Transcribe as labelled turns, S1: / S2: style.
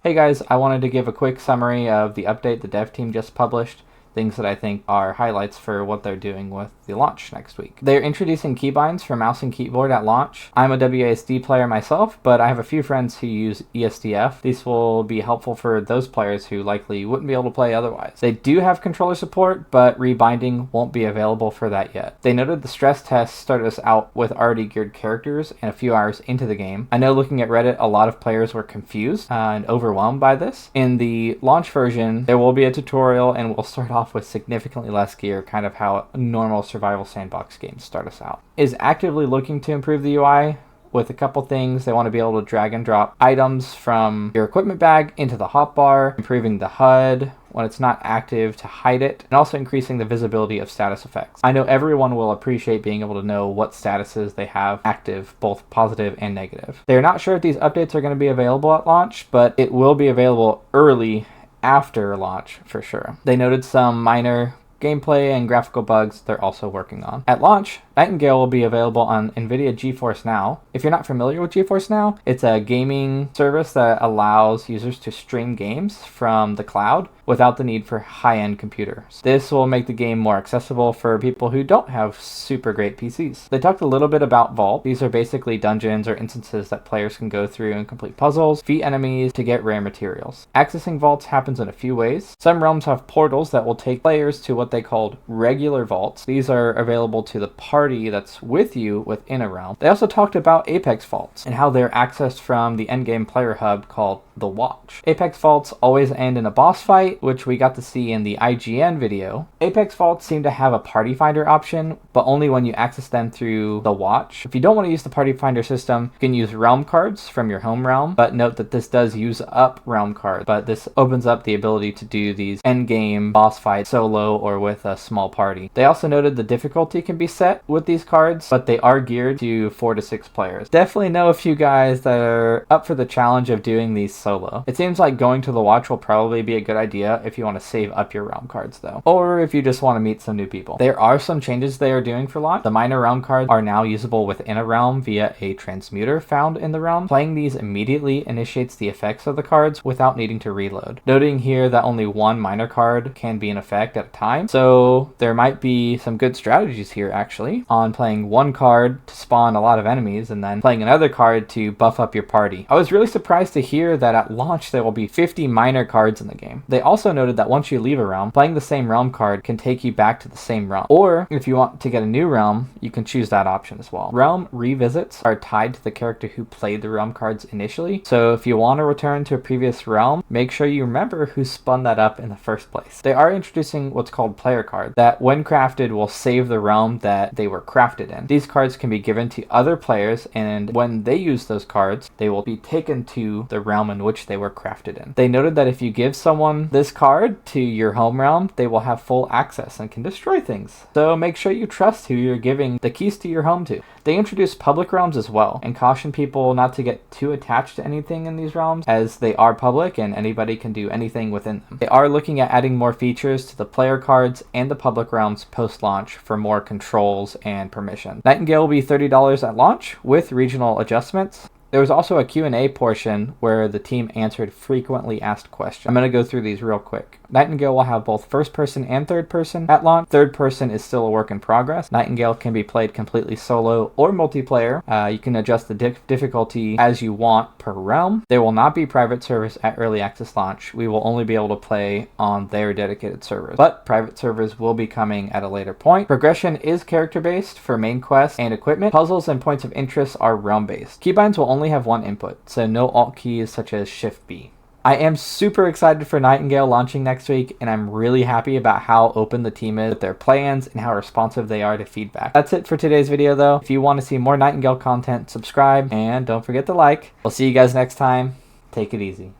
S1: Hey guys, I wanted to give a quick summary of the update the dev team just published, things that I think are highlights for what they're doing with the launch next week. They're introducing keybinds for mouse and keyboard at launch. I'm a WASD player myself, but I have a few friends who use ESDF. These will be helpful for those players who likely wouldn't be able to play otherwise. They do have controller support, but rebinding won't be available for that yet. They noted the stress test started us out with already geared characters and a few hours into the game. I know looking at Reddit, a lot of players were confused and overwhelmed by this. In the launch version, there will be a tutorial and we'll start off with significantly less gear, kind of how normal survival sandbox games start us out. Is actively looking to improve the UI with a couple things. They want to be able to drag and drop items from your equipment bag into the hotbar, improving the HUD when it's not active to hide it, and also increasing the visibility of status effects. I know everyone will appreciate being able to know what statuses they have active, both positive and negative. They're not sure if these updates are going to be available at launch, but it will be available early after launch for sure. They noted some minor gameplay and graphical bugs they're also working on. At launch, Nightingale will be available on Nvidia GeForce Now. If you're not familiar with GeForce Now, it's a gaming service that allows users to stream games from the cloud without the need for high-end computers. This will make the game more accessible for people who don't have super great PCs. They talked a little bit about Vault. These are basically dungeons or instances that players can go through and complete puzzles, defeat enemies to get rare materials. Accessing vaults happens in a few ways. Some realms have portals that will take players to what they called regular vaults. These are available to the party that's with you within a realm. They also talked about Apex vaults and how they're accessed from the endgame player hub called the Watch. Apex vaults always end in a boss fight, which we got to see in the IGN video. Apex vaults seem to have a party finder option, but only when you access them through the Watch. If you don't want to use the party finder system, you can use realm cards from your home realm, but note that this does use up realm cards, but this opens up the ability to do these endgame boss fights solo or with a small party. They also noted the difficulty can be set with these cards, but they are geared to 4 to 6 players. Definitely know a few guys that are up for the challenge of doing these solo. It seems like going to the Watch will probably be a good idea if you want to save up your realm cards though, or if you just want to meet some new people. There are some changes they are doing for launch. The minor realm cards are now usable within a realm via a transmuter found in the realm. Playing these immediately initiates the effects of the cards without needing to reload. Noting here that only one minor card can be in effect at a time, so there might be some good strategies here actually on playing one card to spawn a lot of enemies and then playing another card to buff up your party. I was really surprised to hear that at launch there will be 50 minor cards in the game. They also noted that once you leave a realm, playing the same realm card can take you back to the same realm. Or if you want to get a new realm, you can choose that option as well. Realm revisits are tied to the character who played the realm cards initially, so if you want to return to a previous realm, make sure you remember who spun that up in the first place. They are introducing what's called player cards that when crafted will save the realm that they were crafted in. These cards can be given to other players, and when they use those cards, they will be taken to the realm in which they were crafted in. They noted that if you give someone this card to your home realm, they will have full access and can destroy things. So make sure you trust who you're giving the keys to your home to. They introduced public realms as well and caution people not to get too attached to anything in these realms as they are public and anybody can do anything within them. They are looking at adding more features to the player cards and the public realms post-launch for more controls and permission. Nightingale will be $30 at launch with regional adjustments. There was also a Q&A portion where the team answered frequently asked questions. I'm going to go through these real quick. Nightingale will have both first person and third person at launch. Third person is still a work in progress. Nightingale can be played completely solo or multiplayer. You can adjust the difficulty as you want per realm. There will not be private servers at early access launch. We will only be able to play on their dedicated servers, but private servers will be coming at a later point. Progression is character based for main quests and equipment. Puzzles and points of interest are realm based. Keybinds will only have one input, so no alt keys such as Shift B. I am super excited for Nightingale launching next week, and I'm really happy about how open the team is with their plans and how responsive they are to feedback. That's it for today's video though. If you want to see more Nightingale content, subscribe and don't forget to like. We'll see you guys next time. Take it easy.